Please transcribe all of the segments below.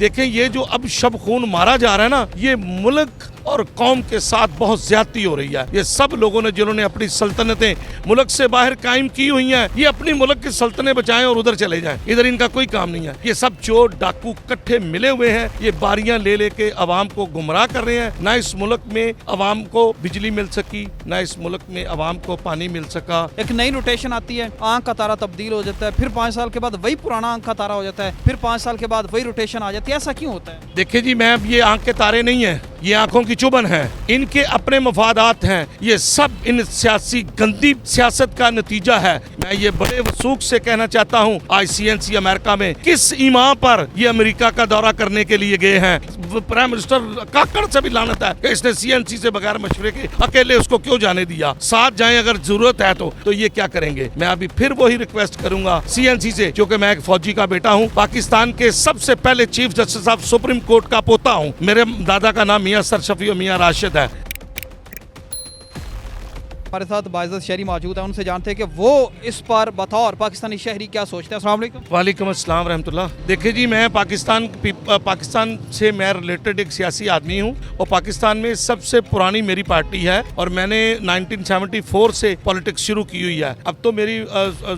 देखें ये जो अब शब खून मारा जा रहा है ना, ये मुल्क और कौम के साथ बहुत ज्यादती हो रही है। ये सब लोगों ने जिन्होंने अपनी सल्तनतें मुल्क से बाहर कायम की हुई हैं, ये अपनी मुल्क की सल्तनतें बचाएं और उधर चले जाएं। इधर इनका कोई काम नहीं है। ये सब चोर डाकू इकट्ठे मिले हुए हैं, ये बारियां ले लेके अवाम को गुमराह कर रहे हैं। ना इस मुल्क में अवाम को बिजली मिल सकी, ना इस मुल्क में अवाम को पानी मिल सका। एक नई रोटेशन आती है, आंख का तारा तब्दील हो जाता है, फिर 5 साल के बाद वही पुराना आंख का तारा हो जाता है, फिर 5 साल के बाद वही रोटेशन आ जाती है। ऐसा क्यों होता है? देखिए जी, मैं अब ये आंख के तारे नहीं है, ये आंखों की चुभन है। इनके अपने मफादात हैं। ये सब इन सियासी गंदी सियासत का नतीजा है। मैं ये बड़े वसूख से कहना चाहता हूँ, आज CNC अमेरिका में किस ईमान पर ये अमेरिका का दौरा करने के लिए गए हैं? प्राइम मिनिस्टर काकड़ से भी लानत है कि इसने CNC से बगैर मशवरे के अकेले उसको क्यों जाने दिया। साथ जाएं अगर जरूरत है तो ये क्या करेंगे। मैं अभी फिर वही रिक्वेस्ट करूंगा CNC से, क्योंकि मैं एक फौजी का बेटा हूँ, पाकिस्तान के सबसे पहले chief justice of supreme court का पोता हूँ। मेरे दादा का नाम मियां सरशफी और मियां राशिद है। हमारे साथ बाइज़त शहरी मौजूद है, उनसे जानते हैं कि वो इस पर बतौर पाकिस्तानी शहरी क्या सोचते हैं। अस्सलाम वालेकुम। वालेकुम अस्सलाम रहमतुल्लाह। देखिए जी, मैं पाकिस्तान से मैं रिलेटेड एक सियासी आदमी हूँ और पाकिस्तान में सबसे पुरानी मेरी पार्टी है और मैंने 1974 से पॉलिटिक्स शुरू की हुई है। अब तो मेरी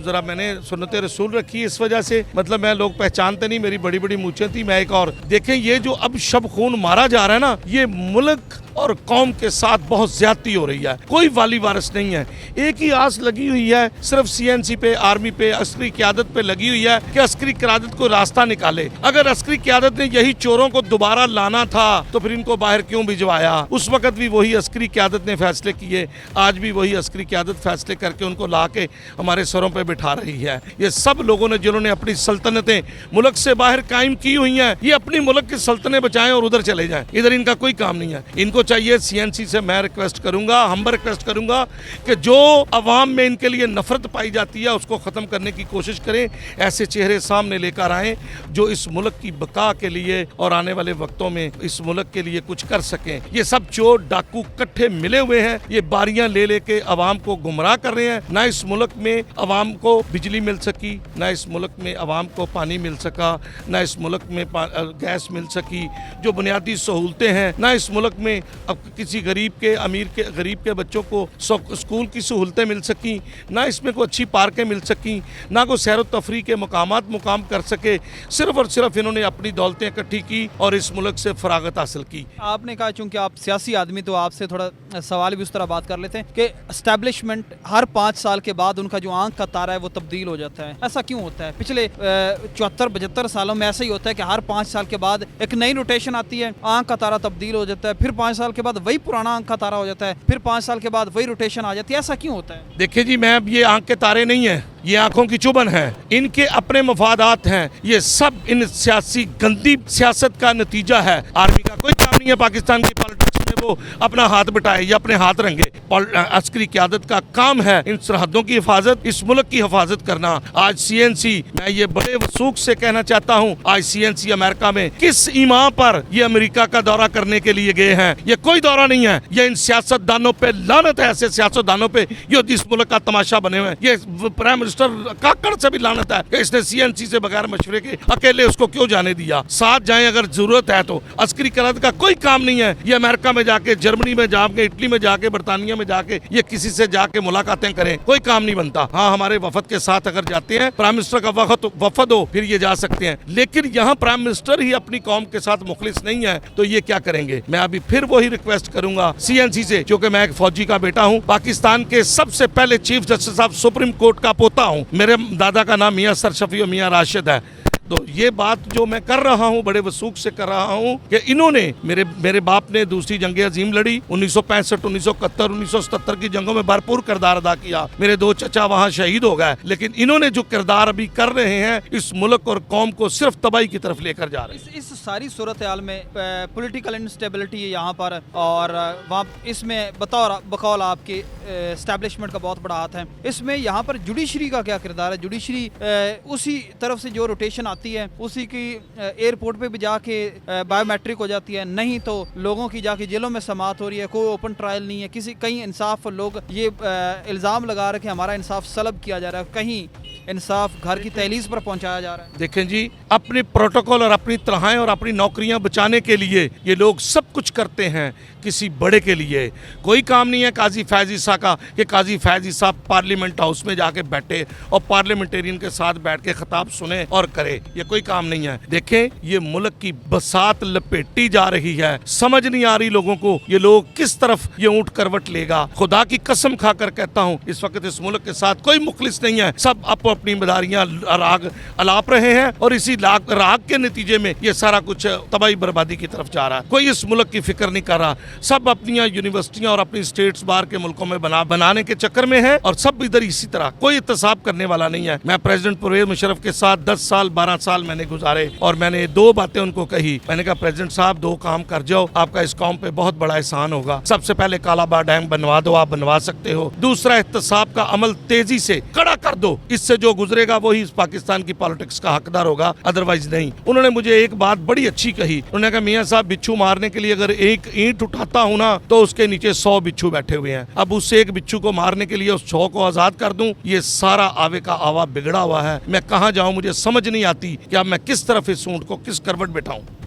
जरा मैंने सुन्नत रसूल रखी है, इस वजह से मतलब मैं लोग पहचानते नहीं, मेरी बड़ी बड़ी मूछें थी। मैं एक और देखें ये जो अब शब खून मारा जा रहा है ना, ये मुल्क और कौम के साथ बहुत ज्यादती हो रही है। कोई वाली वारिस नहीं है। एक ही आस लगी हुई है सिर्फ CNC पे, आर्मी पे, अस्करी क़यादत पे लगी हुई है कि अस्करी क़यादत को रास्ता निकाले। अगर अस्करी क़यादत ने यही चोरों को दोबारा लाना था तो फिर इनको बाहर क्यों भिजवाया? उस वक्त भी वही अस्करी क़यादत ने फैसले किए, आज भी वही अस्करी क़यादत फैसले करके उनको ला के हमारे सरों पर बिठा रही है। ये सब लोगों ने जिन्होंने अपनी सल्तनतें मुल्क से बाहर कायम की हुई हैं, ये अपनी मुल्क की सल्तनतें बचाएं और उधर चले जाएं। इधर इनका कोई काम नहीं है। इनको चाहिए, CNC से मैं रिक्वेस्ट करूंगा, हम रिक्वेस्ट करूंगा कि जो अवाम में इनके लिए नफरत पाई जाती है उसको ख़त्म करने की कोशिश करें। ऐसे चेहरे सामने लेकर आएँ जो इस मुल्क की बका के लिए और आने वाले वक्तों में इस मुल्क के लिए कुछ कर सकें। ये सब चोर डाकू इकट्ठे मिले हुए हैं, ये बारियां ले लेके अवाम को गुमराह कर रहे हैं। ना इस मुल्क में अवाम को बिजली मिल सकी, ना इस मुल्क में अवाम को पानी मिल सका, ना इस मुल्क में गैस मिल सकी, जो बुनियादी सहूलतें हैं। ना इस मुल्क में अब किसी गरीब के बच्चों को स्कूल की सहूलतें मिल सकी, ना इसमें कोई अच्छी पार्कें मिल सकी, ना कोई सैर व तफरी के मुकाम कर सके। सिर्फ और सिर्फ इन्होंने अपनी दौलतें इकट्ठी की और इस मुल्क से फरागत हासिल की। आपने कहा चूंकि आप सियासी आदमी, तो आपसे थोड़ा सवाल भी उस तरह बात कर लेते हैं कि एस्टेब्लिशमेंट हर 5 साल के बाद उनका जो आंख का तारा है वो तब्दील हो जाता है। ऐसा क्यों होता है? पिछले 74-75 सालों में ऐसा ही होता है कि हर 5 साल के बाद एक नई रोटेशन आती है, आंख का तारा तब्दील हो जाता है, फिर 5 साल के बाद वही पुराना आंख का तारा हो जाता है, फिर 5 साल के बाद वही रोटेशन आ जाती है। ऐसा क्यों होता है? देखिए जी, मैं अब ये आंख के तारे नहीं है, ये आंखों की चुभन है। इनके अपने मफादात हैं। ये सब इन सियासी गंदी सियासत का नतीजा है। आर्मी का कोई काम नहीं है पाकिस्तान की पॉलिटिक्स में वो अपना हाथ बिठाए या अपने हाथ रंगे। अस्करी क़यादत का काम है इन सरहदों की हिफाजत, इस मुल्क की हिफाजत करना। आज CNC, मैं ये बड़े वसूख से कहना चाहता हूँ, आज CNC अमेरिका में किस ईमान पर ये अमेरिका का दौरा करने के लिए गए हैं? ये कोई दौरा नहीं है। ये इन सियासतदानों पे लानत है, ऐसे सियासतदानों पे जो इस मुल्क का तमाशा बने हुए हैं। ये प्राइम मिनिस्टर काकड़ से भी लानत है कि इसने CNC से बगैर मशवरे के अकेले उसको क्यों जाने दिया। साथ जाएं अगर जरूरत है तो। अस्करी क़यादत का कोई काम नहीं है। ये अमेरिका में जाके, जर्मनी में जाके, इटली में जाके, बरतानिया में जाके ये किसी से जाके मुलाकातें करें, कोई काम नहीं बनता। हाँ, हमारे वफद के साथ अगर जाते हैं, प्राइम मिनिस्टर का वफद हो, फिर ये जा सकते हैं। लेकिन यहाँ प्राइम मिनिस्टर ही अपनी कौम के साथ मुखलिस नहीं है तो ये क्या करेंगे। मैं अभी फिर वही रिक्वेस्ट करूंगा CNC से, क्योंकि मैं एक फौजी का बेटा हूँ, पाकिस्तान के सबसे पहले chief justice of supreme court का पोता हूँ। मेरे दादा का नाम मियां सरशफी और मियां राशिद है। तो ये बात जो मैं कर रहा हूँ, बड़े वसूख से कर रहा हूँ कि इन्होंने मेरे बाप ने दूसरी जंग अजीम लड़ी, 1965, 1971, 1977 की जंगों में भरपूर किरदार अदा किया। मेरे 2 चचा वहाँ शहीद हो गए, लेकिन इन्होंने जो किरदार अभी कर रहे हैं, इस मुल्क और कौम को सिर्फ तबाही की तरफ लेकर जा रहे हैं। इस सारी सूरत हाल में पॉलिटिकल इंस्टेबिलिटी है यहाँ पर, और वहाँ इसमें बकौल आपके एस्टेब्लिशमेंट का बहुत बड़ा हाथ है। इसमें यहाँ पर जुडिशरी का क्या किरदार है? जुडिशरी उसी तरफ से जो रोटेशन आती है उसी की एयरपोर्ट पे भी जाके बायोमेट्रिक हो जाती है, नहीं तो लोगों की जाके जेलों में समाअत हो रही है, कोई ओपन ट्रायल नहीं है। कहीं इंसाफ, लोग ये इल्ज़ाम लगा रहे कि हमारा इंसाफ सलब किया जा रहा है, कहीं इंसाफ घर की तहलीज पर पहुंचाया जा रहा है। देखें जी, अपने प्रोटोकॉल और अपनी तनख्वाहें और अपनी नौकरियां बचाने के लिए ये लोग सब कुछ करते हैं, किसी बड़े के लिए। कोई काम नहीं है काजी फैज ईसा का कि काजी फैज ईसा पार्लियामेंट हाउस में जाके बैठे और पार्लियामेंटेरियन के साथ बैठ के खिताब सुने और करे, ये कोई काम नहीं है। देखें, ये मुल्क की बसात लपेटी जा रही है, समझ नहीं आ रही लोगों को ये लोग किस तरफ ये ऊंट करवट लेगा। खुदा की कसम खाकर कहता हूँ, इस वक्त इस मुल्क के साथ कोई मुखलिस नहीं है, सब अपनी अपनी मदारियां राग अलाप रहे हैं और इसी राग के नतीजे में ये सारा कुछ तबाही बर्बादी की तरफ जा रहा है। कोई इस मुल्क की फिक्र नहीं कर रहा, सब अपनी यूनिवर्सिटियां और अपनी स्टेट्स बाहर के मुल्कों में बनाने के चक्कर में है और सब इधर इसी तरह, कोई इत्तेसाब करने वाला नहीं है। मैं प्रेसिडेंट परवेज मुशर्रफ के साथ 10 साल 12 साल मैंने गुजारे और मैंने 2 बातें उनको कही। मैंने कहा, प्रेसिडेंट साहब 2 काम कर जाओ, आपका इस कौम पे बहुत बड़ा एहसान होगा। सबसे पहले कालाबाड़ डैम बनवा दो, आप बनवा सकते हो। दूसरा, एहतसाब का अमल तेजी से कड़ा कर दो, इससे जो गुजरेगा वही इस पाकिस्तान की पॉलिटिक्स का हकदार होगा, अदरवाइज नहीं। उन्होंने मुझे एक बात बड़ी अच्छी कही, उन्होंने कहा, मियां साहब बिच्छू मारने के लिए अगर एक ईंट उठाता हूं ना तो उसके नीचे 100 बिच्छू बैठे हुए हैं। अब उस एक बिच्छू को मारने के लिए उस 100 को आजाद कर दूं, ये सारा आवे का आवा बिगड़ा हुआ है। मैं कहां जाऊं, मुझे समझ नहीं आती कि अब मैं किस तरफ इस ऊंट को किस करवट बैठाऊं।